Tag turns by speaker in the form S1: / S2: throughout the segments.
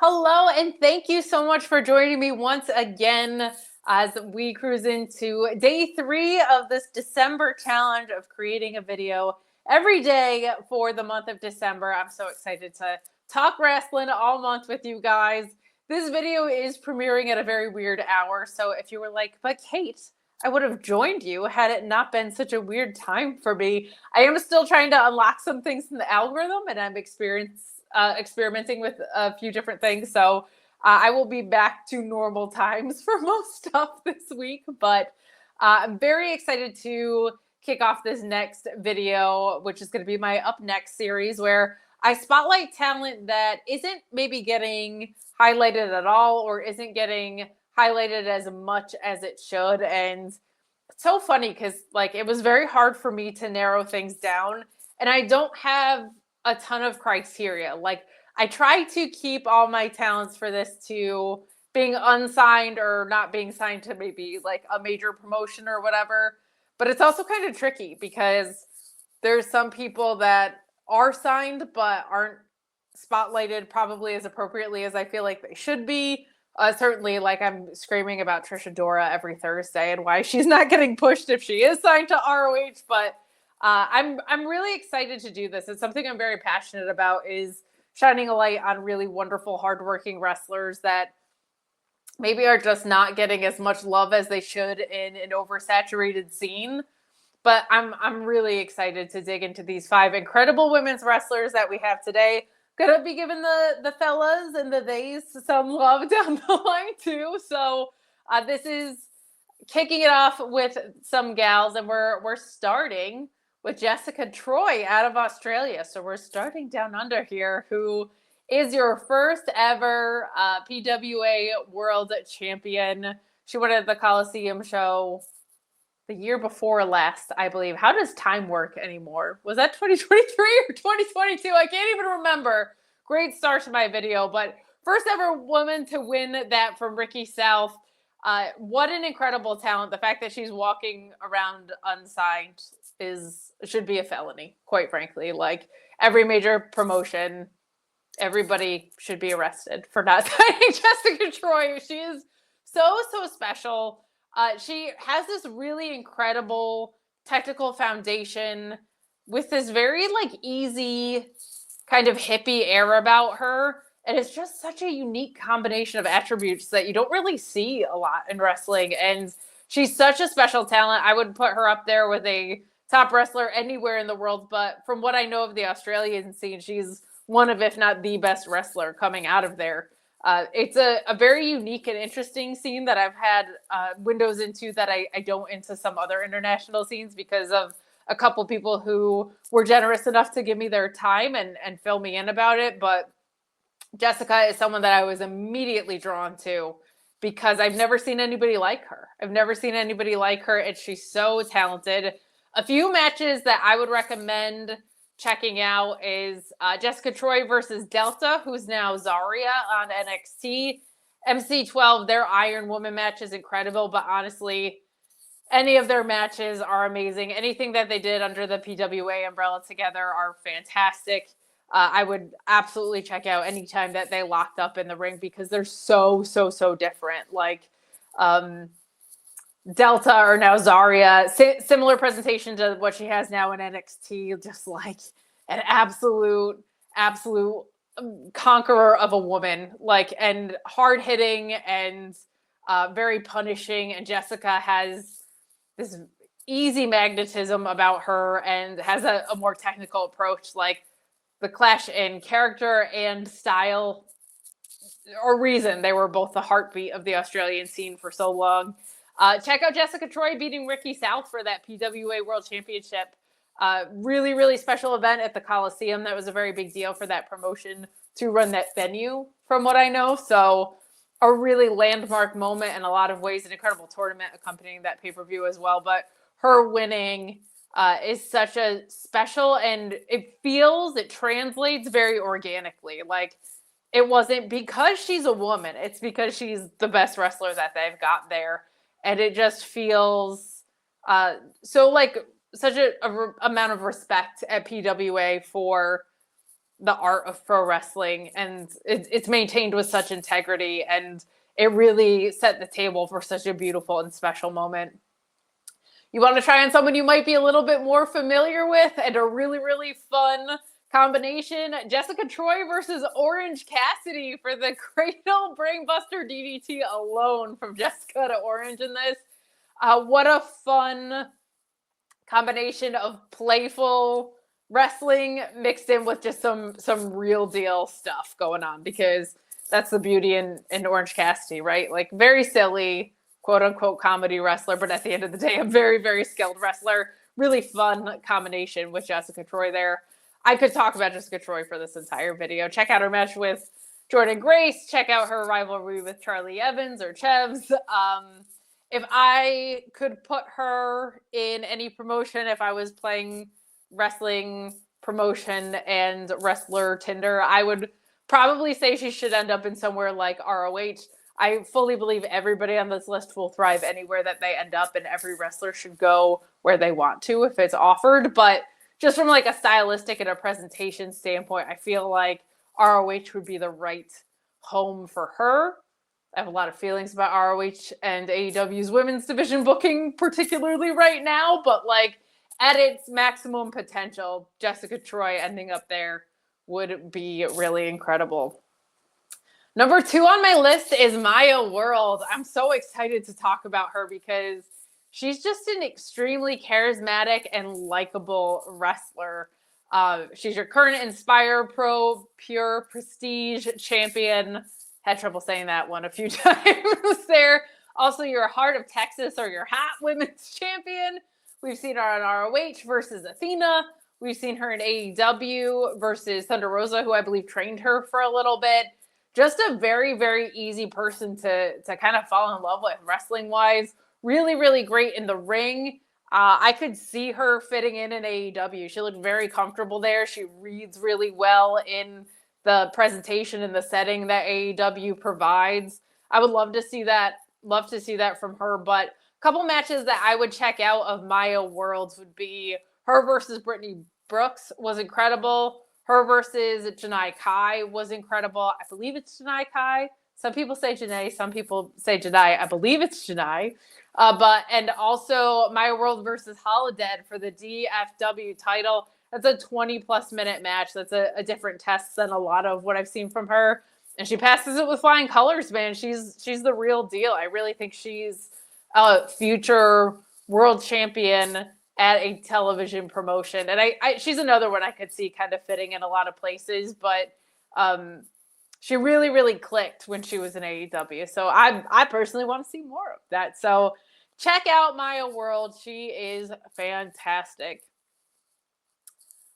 S1: Hello, and thank you so much for joining me once again as we cruise into day 3 of this December challenge of creating a video every day for the month of December. I'm so excited to talk wrestling all month with you guys. This video is premiering at a very weird hour, so if you were like, but Kate, I would have joined you had it not been such a weird time for me. I am still trying to unlock some things in the algorithm, and I'm experimenting with a few different things. So I will be back to normal times for most stuff this week, but I'm very excited to kick off this next video, which is going to be my Up Next series, where I spotlight talent that isn't maybe getting highlighted at all or isn't getting highlighted as much as it should. And it's so funny because it was very hard for me to narrow things down, and I don't have a ton of criteria. I try to keep all my talents for this to being unsigned or not being signed to maybe a major promotion or whatever. But it's also kind of tricky because there's some people that are signed but aren't spotlighted probably as appropriately as I feel like they should be. Certainly, I'm screaming about Trisha Dora every Thursday and why she's not getting pushed if she is signed to ROH. But I'm really excited to do this. It's something I'm very passionate about, is shining a light on really wonderful, hardworking wrestlers that maybe are just not getting as much love as they should in an oversaturated scene. But I'm really excited to dig into these 5 incredible women's wrestlers that we have today. Gonna be giving the fellas and the theys some love down the line too. So this is kicking it off with some gals, and we're starting with Jessica Troy out of Australia. So we're starting down under here, who is your first ever PWA World Champion. She won at the Coliseum show the year before last, I believe. How does time work anymore? Was that 2023 or 2022? I can't even remember. Great start to my video, but first ever woman to win that from Ricky South. What an incredible talent. The fact that she's walking around unsigned should be a felony, quite frankly. Every major promotion, everybody should be arrested for not signing Jessica Troy. She is so special. She has this really incredible technical foundation with this very easy kind of hippie air about her. And it's just such a unique combination of attributes that you don't really see a lot in wrestling. And she's such a special talent. I would put her up there with a top wrestler anywhere in the world. But from what I know of the Australian scene, she's one of, if not the best wrestler coming out of there. It's a very unique and interesting scene that I've had windows into that I don't into some other international scenes because of a couple people who were generous enough to give me their time and fill me in about it. But Jessica is someone that I was immediately drawn to because I've never seen anybody like her. And she's so talented. A few matches that I would recommend checking out is Jessica Troy versus Delta, who's now Zarya on NXT. MC12, their Iron Woman match is incredible, but honestly, any of their matches are amazing. Anything that they did under the PWA umbrella together are fantastic. I would absolutely check out anytime that they locked up in the ring because they're so different. Delta, or now Zarya, similar presentation to what she has now in NXT, just an absolute conqueror of a woman, and hard hitting and very punishing. And Jessica has this easy magnetism about her and has a more technical approach. The clash in character and style or reason they were both the heartbeat of the Australian scene for so long. Check out Jessica Troy beating Ricky South for that PWA World Championship. Really special event at the Coliseum. That was a very big deal for that promotion to run that venue, from what I know. So a really landmark moment in a lot of ways, an incredible tournament accompanying that pay-per-view as well. But her winning is such a special, and it translates very organically. It wasn't because she's a woman, it's because she's the best wrestler that they've got there. And it just feels such a amount of respect at PWA for the art of pro wrestling, and it's maintained with such integrity, and it really set the table for such a beautiful and special moment. You want to try on someone you might be a little bit more familiar with and a really, really fun combination. Jessica Troy versus Orange Cassidy for the Cradle Brainbuster DDT alone from Jessica to Orange in this. What a fun combination of playful wrestling mixed in with just some real deal stuff going on, because that's the beauty in Orange Cassidy, right? Like, very silly, quote unquote comedy wrestler, but at the end of the day, a very, very skilled wrestler. Really fun combination with Jessica Troy there. I could talk about Jessica Troy for this entire video. Check out her match with Jordynne Grace. Check out her rivalry with Charlie Evans or Chevs. If I could put her in any promotion, if I was playing wrestling promotion and wrestler Tinder, I would probably say she should end up in somewhere like ROH. I fully believe everybody on this list will thrive anywhere that they end up, and every wrestler should go where they want to if it's offered. But just from like a stylistic and a presentation standpoint, I feel like ROH would be the right home for her. I have a lot of feelings about ROH and AEW's women's division booking, particularly right now, but like at its maximum potential, Jessica Troy ending up there would be really incredible. Number 2 on my list is Maya World. I'm so excited to talk about her because she's just an extremely charismatic and likable wrestler. She's your current Inspire Pro Pure Prestige champion. Had trouble saying that one a few times there. Also, your Heart of Texas or your Hot Women's Champion. We've seen her on ROH versus Athena. We've seen her in AEW versus Thunder Rosa, who I believe trained her for a little bit. Just a very, very easy person to kind of fall in love with wrestling-wise. Really, really great in the ring. I could see her fitting in AEW. She looked very comfortable there. She reads really well in the presentation and the setting that AEW provides. I would love to see that. Love to see that from her. But a couple matches that I would check out of Maya Worlds would be her versus Brittany Brooks was incredible. Her versus Janai Kai was incredible. I believe it's Janai Kai. Some people say Janai. Some people say Janai. I believe it's Janai. And also Maya World versus Holodead for the DFW title. That's a 20-plus minute match. That's a different test than a lot of what I've seen from her. And she passes it with flying colors, man. She's the real deal. I really think she's a future world champion at a television promotion. And she's another one I could see kind of fitting in a lot of places. But she really, really clicked when she was in AEW. So I personally want to see more of that. So check out Maya World. She is fantastic.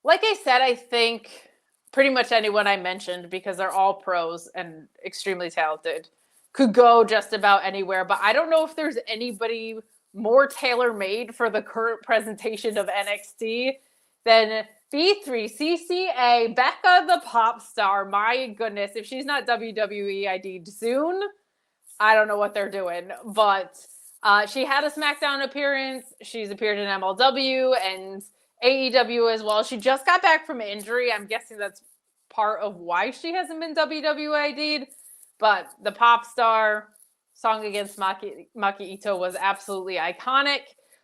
S1: Like I said, I think pretty much anyone I mentioned, because they're all pros and extremely talented, could go just about anywhere. But I don't know if there's anybody more tailor-made for the current presentation of NXT than B3CCA, Becca the Pop Star. My goodness, if she's not WWE ID'd soon, I don't know what they're doing. But she had a SmackDown appearance. She's appeared in MLW and AEW as well. She just got back from injury. I'm guessing that's part of why she hasn't been WWE ID'd. But the Pop Star song against Maki Ito was absolutely iconic.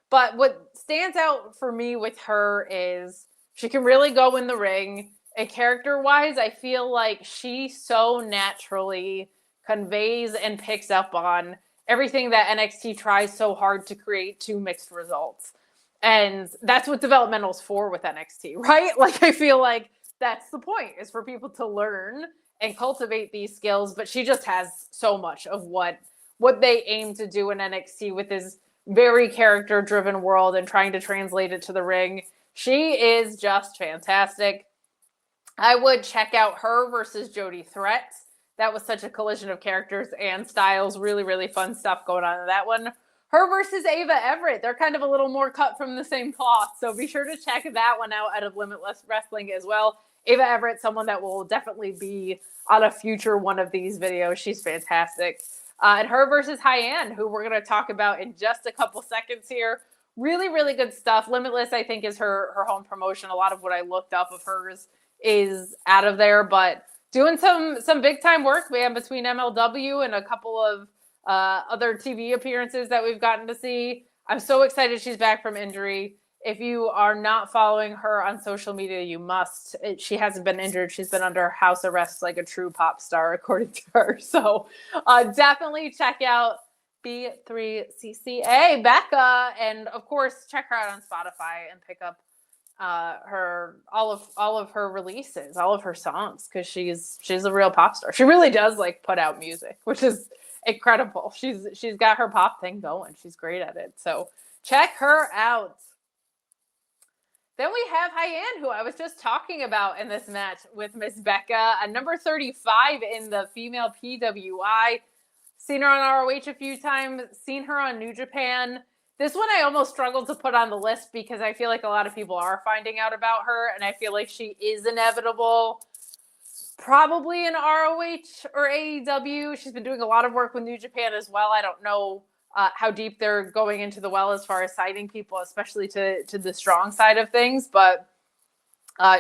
S1: But what stands out for me with her is she can really go in the ring. And character-wise, I feel like she so naturally conveys and picks up on everything that NXT tries so hard to create two mixed results. And that's what developmental's for with NXT, right? Like, I feel like that's the point, is for people to learn and cultivate these skills. But she just has so much of what they aim to do in NXT with this very character-driven world and trying to translate it to the ring. She is just fantastic. I would check out her versus Jody Threat. That was such a collision of characters and styles. Really, really fun stuff going on in that one. Her versus Ava Everett. They're kind of a little more cut from the same cloth. So be sure to check that one out of Limitless Wrestling as well. Ava Everett, someone that will definitely be on a future one of these videos. She's fantastic. And her versus Hyan, who we're going to talk about in just a couple seconds here. Really, really good stuff. Limitless, I think, is her home promotion. A lot of what I looked up of hers is out of there, but doing some big time work, man, between MLW and a couple of other TV appearances that we've gotten to see. I'm so excited she's back from injury. If you are not following her on social media, you must. She hasn't been injured. She's been under house arrest like a true pop star, according to her. So definitely check out B3CCA Becca, and of course check her out on Spotify and pick up her all of her releases, all of her songs, because she's a real pop star. She really does like put out music, which is incredible. She's got her pop thing going. She's great at it. So check her out. Then we have Hyan, who I was just talking about in this match with Miss Becca, a number 35 in the female PWI. Seen her on ROH a few times, seen her on New Japan. This one I almost struggled to put on the list because I feel like a lot of people are finding out about her, and I feel like she is inevitable. Probably in ROH or AEW. She's been doing a lot of work with New Japan as well. I don't know how deep they're going into the well as far as signing people, especially to the strong side of things. But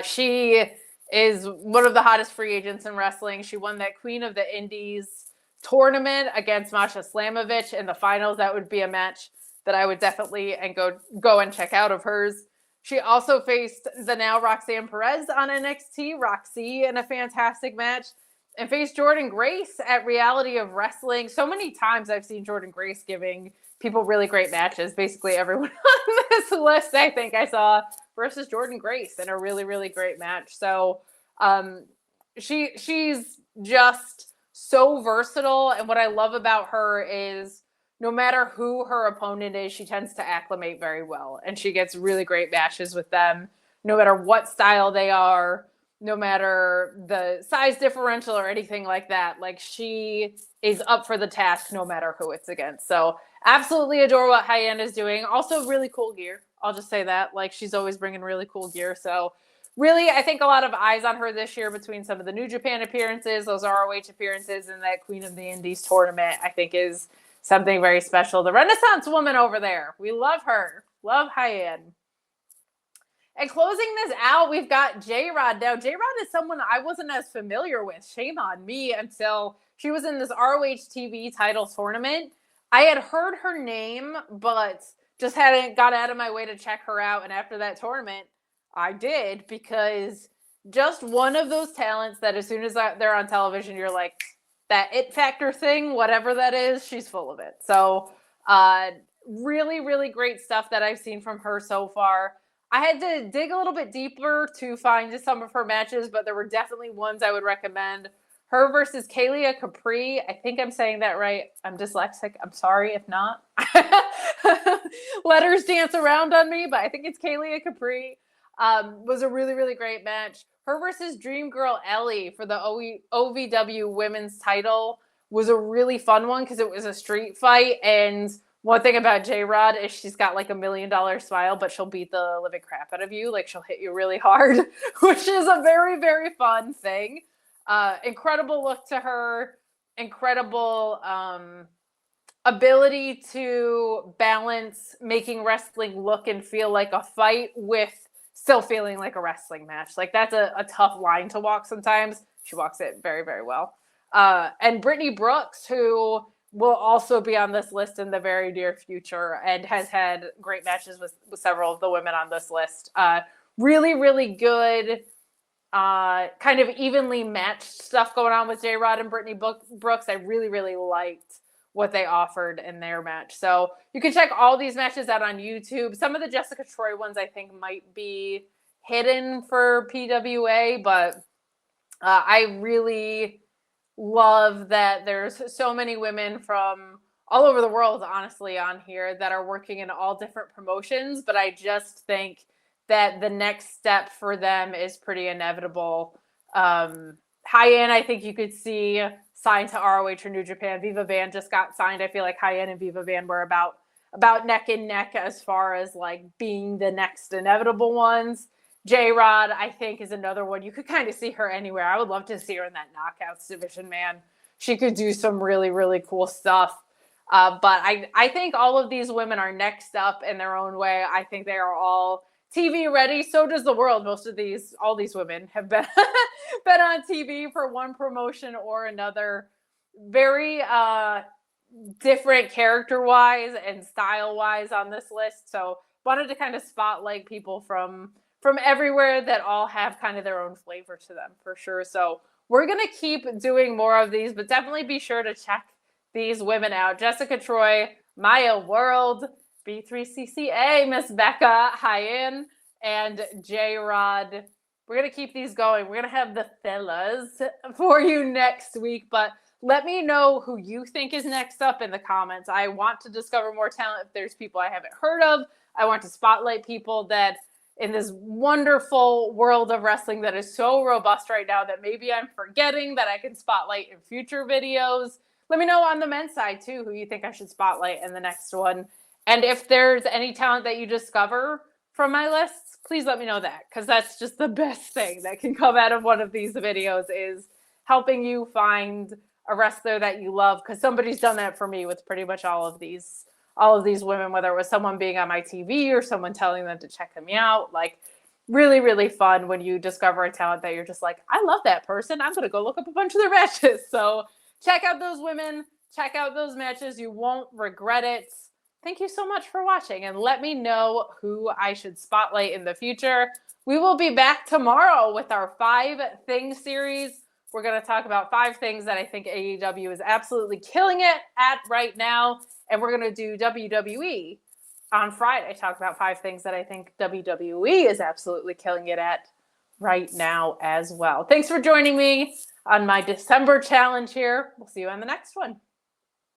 S1: she is one of the hottest free agents in wrestling. She won that Queen of the Indies tournament against Masha Slamovich in the finals. That would be a match that I would definitely go and check out of hers. She also faced the now Roxanne Perez on NXT, Roxy, in a fantastic match, and faced Jordynne Grace at Reality of Wrestling. So many times I've seen Jordynne Grace giving people really great matches. Basically everyone on this list I think I saw versus Jordynne Grace in a really, really great match. So she's just so versatile, and what I love about her is no matter who her opponent is, she tends to acclimate very well, and she gets really great matches with them, no matter what style they are, no matter the size differential or anything like that. Like, she is up for the task no matter who it's against. So absolutely adore what Hyan is doing. Also really cool gear. I'll just say that. Like, she's always bringing really cool gear. So really, I think a lot of eyes on her this year between some of the New Japan appearances, those ROH appearances, and that Queen of the Indies tournament, I think is something very special. The Renaissance woman over there. We love her. Love Hyan. And closing this out, we've got J-Rod. Now, J-Rod is someone I wasn't as familiar with. Shame on me, until she was in this ROH TV title tournament. I had heard her name, but just hadn't got out of my way to check her out. And after that tournament, I did, because just one of those talents that as soon as they're on television, you're like, that it factor thing, whatever that is, she's full of it. So really, really great stuff that I've seen from her so far. I had to dig a little bit deeper to find some of her matches, but there were definitely ones I would recommend. Her versus Kalia Capri. I think I'm saying that right. I'm dyslexic. I'm sorry if not. Letters dance around on me, but I think it's Kalia Capri. Was a really, really great match. Her versus Dream Girl Ellie for the OVW women's title was a really fun one because it was a street fight. And one thing about J-Rod is she's got like $1 million smile, but she'll beat the living crap out of you. Like, she'll hit you really hard, which is a very, very fun thing. Incredible look to her. Incredible ability to balance making wrestling look and feel like a fight with still feeling like a wrestling match. Like, that's a tough line to walk sometimes. She walks it very, very well. And Brittany Brooks, who will also be on this list in the very near future and has had great matches with several of the women on this list. Really, really good, kind of evenly matched stuff going on with J-Rod and Brittany Brooks. I really, really liked what they offered in their match. So you can check all these matches out on YouTube. Some of the Jessica Troy ones I think might be hidden for PWA, but I really love that there's so many women from all over the world, honestly, on here that are working in all different promotions. But I just think that the next step for them is pretty inevitable. Hyan, I think you could see signed to ROH or New Japan. Viva Van just got signed. I feel like Hyan and Viva Van were about neck and neck as far as like being the next inevitable ones. J-Rod, I think, is another one. You could kind of see her anywhere. I would love to see her in that Knockouts division, man. She could do some really, really cool stuff. But I think all of these women are next up in their own way. I think they are all TV ready. So does the world. All these women have been been on TV for one promotion or another. Very different character wise and style wise on this list. So wanted to kind of spotlight people from everywhere that all have kind of their own flavor to them for sure. So we're gonna keep doing more of these, but definitely be sure to check these women out. Jessica Troy, Maya World, B3CCA, Miss Becca, Hyan, and J-Rod. We're going to keep these going. We're going to have the fellas for you next week, but let me know who you think is next up in the comments. I want to discover more talent if there's people I haven't heard of. I want to spotlight people that in this wonderful world of wrestling that is so robust right now that maybe I'm forgetting that I can spotlight in future videos. Let me know on the men's side too who you think I should spotlight in the next one. And if there's any talent that you discover from my lists, please let me know that, because that's just the best thing that can come out of one of these videos is helping you find a wrestler that you love, because somebody's done that for me with pretty much all of these women, whether it was someone being on my TV or someone telling them to check me out. Like, really, really fun when you discover a talent that you're just like, I love that person. I'm going to go look up a bunch of their matches. So check out those women. Check out those matches. You won't regret it. Thank you so much for watching, and let me know who I should spotlight in the future. We will be back tomorrow with our 5 Things series. We're going to talk about 5 things that I think AEW is absolutely killing it at right now, and we're going to do WWE on Friday. Talk about 5 things that I think WWE is absolutely killing it at right now as well. Thanks for joining me on my December challenge here. We'll see you on the next one.